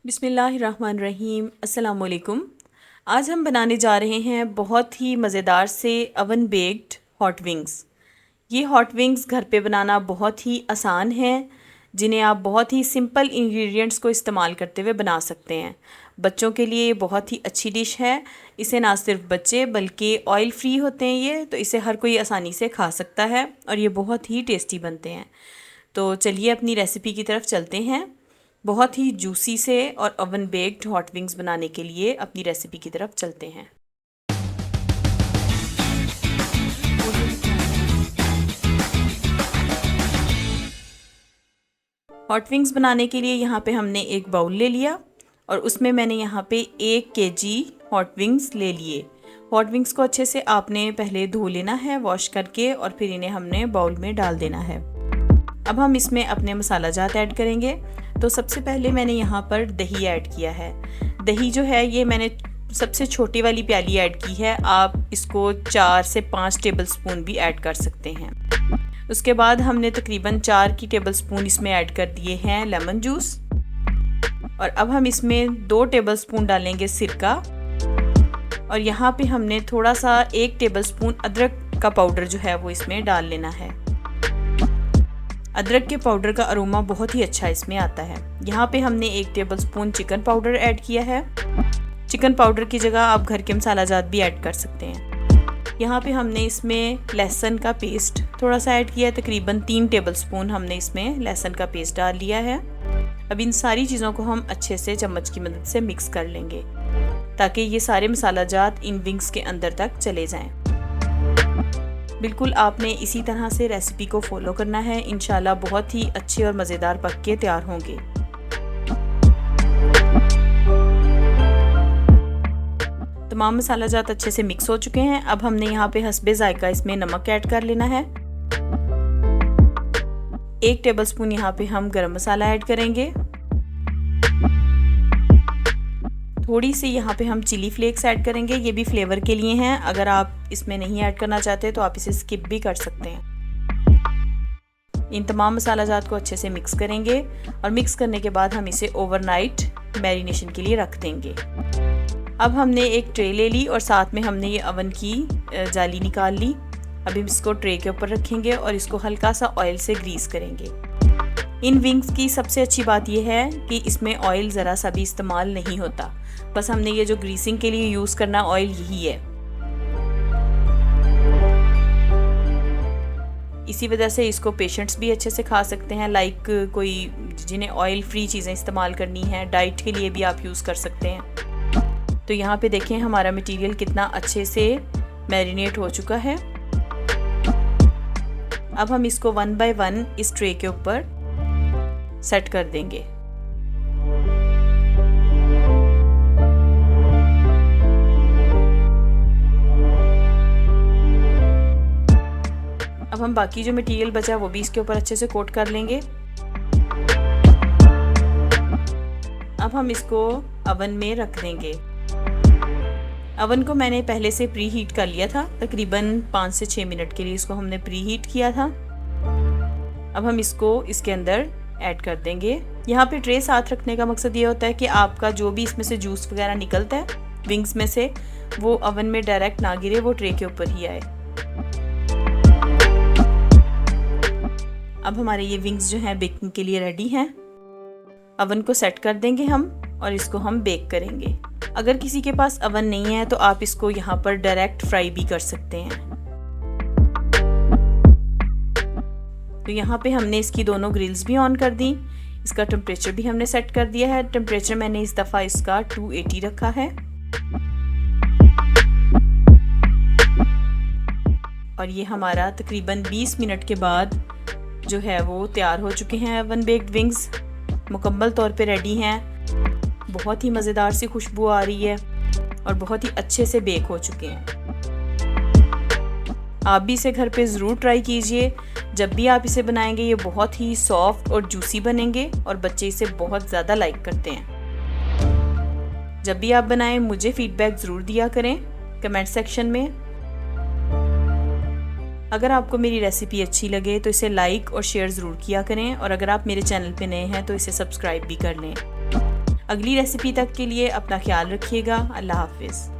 बिस्मिल्लाहिर्रहमानिर्रहीम। अस्सलाम वालेकुम। आज हम बनाने जा रहे हैं बहुत ही मज़ेदार से अवन बेक्ड हॉट विंग्स। ये हॉट विंग्स घर पे बनाना बहुत ही आसान है, जिन्हें आप बहुत ही सिंपल इंग्रेडिएंट्स को इस्तेमाल करते हुए बना सकते हैं। बच्चों के लिए ये बहुत ही अच्छी डिश है। इसे ना सिर्फ बच्चे बल्कि ऑयल फ्री होते हैं ये, तो इसे हर कोई आसानी से खा सकता है और ये बहुत ही टेस्टी बनते हैं। तो चलिए अपनी रेसिपी की तरफ चलते हैं। बहुत ही जूसी से और ओवन बेक्ड हॉट विंग्स बनाने के लिए अपनी रेसिपी की तरफ चलते हैं। हॉट विंग्स बनाने के लिए यहाँ पे हमने एक बाउल ले लिया और उसमें मैंने यहाँ पे 1 केजी हॉट विंग्स ले लिए। हॉट विंग्स को अच्छे से आपने पहले धो लेना है वॉश करके, और फिर इन्हें हमने बाउल में डाल देना है। अब हम इसमें अपने मसाला जात ऐड करेंगे। तो सबसे पहले मैंने यहाँ पर दही ऐड किया है। दही जो है ये मैंने सबसे छोटी वाली प्याली ऐड की है। आप इसको 4 से 5 टेबल स्पून भी ऐड कर सकते हैं। उसके बाद हमने तकरीबन 4 की टेबल स्पून इसमें ऐड कर दिए हैं लेमन जूस। और अब हम इसमें 2 टेबल स्पून डालेंगे सिरका, और यहाँ पे हमने थोड़ा सा 1 टेबल स्पून अदरक का पाउडर जो है वो इसमें डाल लेना है। अदरक के पाउडर का अरोमा बहुत ही अच्छा इसमें आता है। यहाँ पे हमने 1 table spoon chicken powder add किया है। चिकन पाउडर की जगह आप घर के मसाला जात भी ऐड कर सकते हैं। यहाँ पे हमने इसमें लहसुन का पेस्ट थोड़ा सा ऐड किया है। तकरीबन 3 टेबल स्पून हमने इसमें लहसुन का पेस्ट डाल लिया है। अब इन सारी चीज़ों को हम अच्छे से चम्मच की मदद से मिक्स कर लेंगे, ताकि ये सारे मसाला जात इन विंग्स के अंदर तक चले जाएं। बिल्कुल आपने इसी तरह से रेसिपी को फॉलो करना है। इंशाल्लाह बहुत ही अच्छे और मज़ेदार पक के तैयार होंगे। तमाम मसाला जात अच्छे से मिक्स हो चुके हैं। अब हमने यहाँ पे हस्बे जायका इसमें नमक ऐड कर लेना है। 1 टेबल स्पून यहाँ पे हम गरम मसाला ऐड करेंगे। थोड़ी सी यहाँ पे हम चिली फ्लेक्स ऐड करेंगे, ये भी फ्लेवर के लिए हैं। अगर आप इसमें नहीं ऐड करना चाहते तो आप इसे स्किप भी कर सकते हैं। इन तमाम मसाला जात को अच्छे से मिक्स करेंगे, और मिक्स करने के बाद हम इसे ओवरनाइट मैरिनेशन के लिए रख देंगे। अब हमने एक ट्रे ले ली और साथ में हमने ये अवन की जाली निकाल ली। अब हम इसको ट्रे के ऊपर रखेंगे और इसको हल्का सा ऑयल से ग्रीस करेंगे। इन विंग्स की सबसे अच्छी बात यह है कि इसमें ऑयल ज़रा सा भी इस्तेमाल नहीं होता, बस हमने ये जो ग्रीसिंग के लिए यूज़ करना ऑयल यही है। इसी वजह से इसको पेशेंट्स भी अच्छे से खा सकते हैं, लाइक कोई जिन्हें ऑयल फ्री चीज़ें इस्तेमाल करनी है, डाइट के लिए भी आप यूज़ कर सकते हैं। तो यहाँ पे देखें हमारा मटेरियल कितना अच्छे से मैरिनेट हो चुका है। अब हम इसको 1 बाय 1 इस ट्रे के ऊपर सेट कर देंगे। अब हम बाकी जो मटेरियल बचा है वो भी इसके ऊपर अच्छे से कोट कर लेंगे। अब हम इसको अवन में रख देंगे। अवन को मैंने पहले से प्री हीट कर लिया था। तकरीबन 5 से 6 मिनट के लिए इसको हमने प्री हीट किया था। अब हम इसको इसके अंदर ऐड कर देंगे। यहाँ पे ट्रे साथ रखने का मकसद ये होता है कि आपका जो भी इसमें से जूस वगैरह निकलता है विंग्स में से, वो अवन में डायरेक्ट ना गिरे, वो ट्रे के ऊपर ही आए। अब हमारे ये विंग्स जो हैं बेकिंग के लिए रेडी हैं। अवन को सेट कर देंगे हम और इसको हम बेक करेंगे। अगर किसी के पास अवन नहीं है तो आप इसको यहाँ पर डायरेक्ट फ्राई भी कर सकते हैं। तो यहाँ पे हमने इसकी दोनों ग्रिल्स भी ऑन कर दी। इसका टेम्परेचर भी हमने सेट कर दिया है। टेम्परेचर मैंने इस दफ़ा इसका 280 रखा है। और ये हमारा तकरीबन 20 मिनट के बाद जो है वो तैयार हो चुके हैं। अवन बेक्ड विंग्स मुकम्मल तौर पे रेडी हैं। बहुत ही मज़ेदार सी खुशबू आ रही है और बहुत ही अच्छे से बेक हो चुके हैं। आप भी इसे घर पे ज़रूर ट्राई कीजिए। जब भी आप इसे बनाएंगे ये बहुत ही सॉफ्ट और जूसी बनेंगे और बच्चे इसे बहुत ज़्यादा लाइक करते हैं। जब भी आप बनाएं मुझे फ़ीडबैक ज़रूर दिया करें कमेंट सेक्शन में। अगर आपको मेरी रेसिपी अच्छी लगे तो इसे लाइक और शेयर ज़रूर किया करें, और अगर आप मेरे चैनल पे नए हैं तो इसे सब्सक्राइब भी कर लें। अगली रेसिपी तक के लिए अपना ख्याल रखिएगा। अल्लाह हाफिज़।